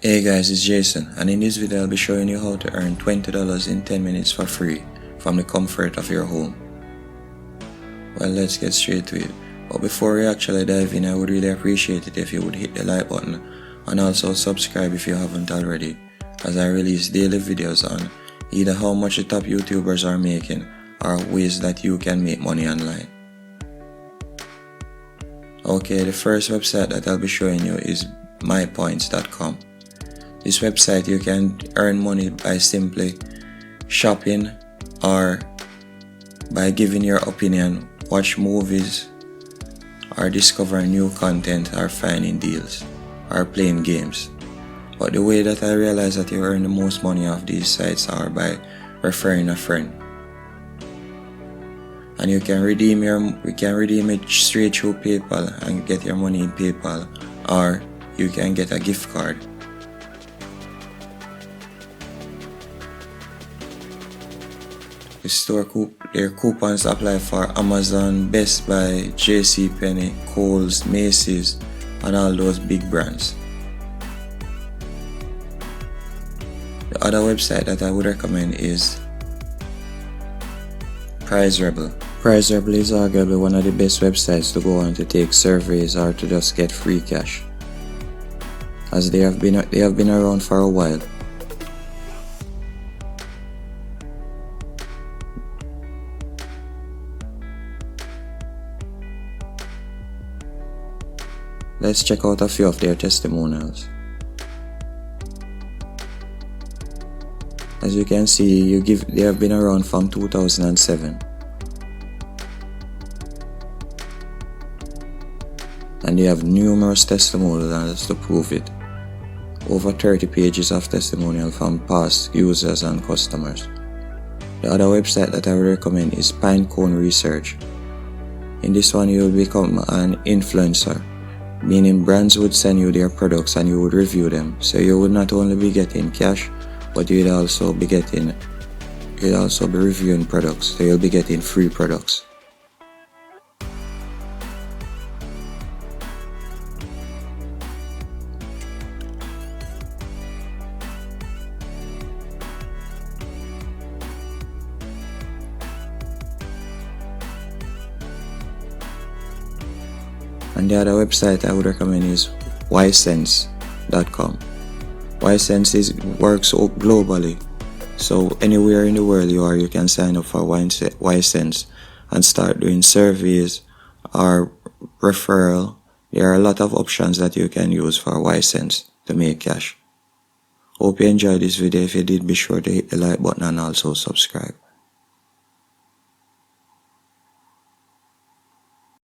Hey guys, it's Jason, and in this video I'll be showing you how to earn $20 in 10 minutes for free from the comfort of your home. Well, let's get straight to it. But before we actually dive in, I would really appreciate it if you would hit the like button and also subscribe if you haven't already, as I release daily videos on either how much the top YouTubers are making or ways that you can make money online. Okay, the first website that I'll be showing you is MyPointscom. This website you can earn money by simply shopping or by giving your opinion, watch movies, or discover new content, or finding deals, or playing games. But the way that I realize that you earn the most money off these sites are by referring a friend. And you can redeem it straight through PayPal and get your money in PayPal, or you can get a gift card. Their coupons apply for Amazon, Best Buy, JCPenney, Kohl's, Macy's, and all those big brands. The other website that I would recommend is Prize Rebel. Prize Rebel is arguably one of the best websites to go on to take surveys or to just get free cash, as they have been around for a while. Let's check out a few of their testimonials. As you can see, they have been around from 2007. And they have numerous testimonials to prove it. Over 30 pages of testimonial from past users and customers. The other website that I would recommend is Pinecone Research. In this one you will become an influencer, meaning brands would send you their products and you would review them. So you would not only be getting cash, but you'd also be reviewing products. So you'll be getting free products. And the other website I would recommend is ysense.com. Ysense works globally, so anywhere in the world you are, you can sign up for Ysense and start doing surveys or referral. There are a lot of options that you can use for Ysense to make cash. Hope you enjoyed this video. If you did, be sure to hit the like button and also subscribe.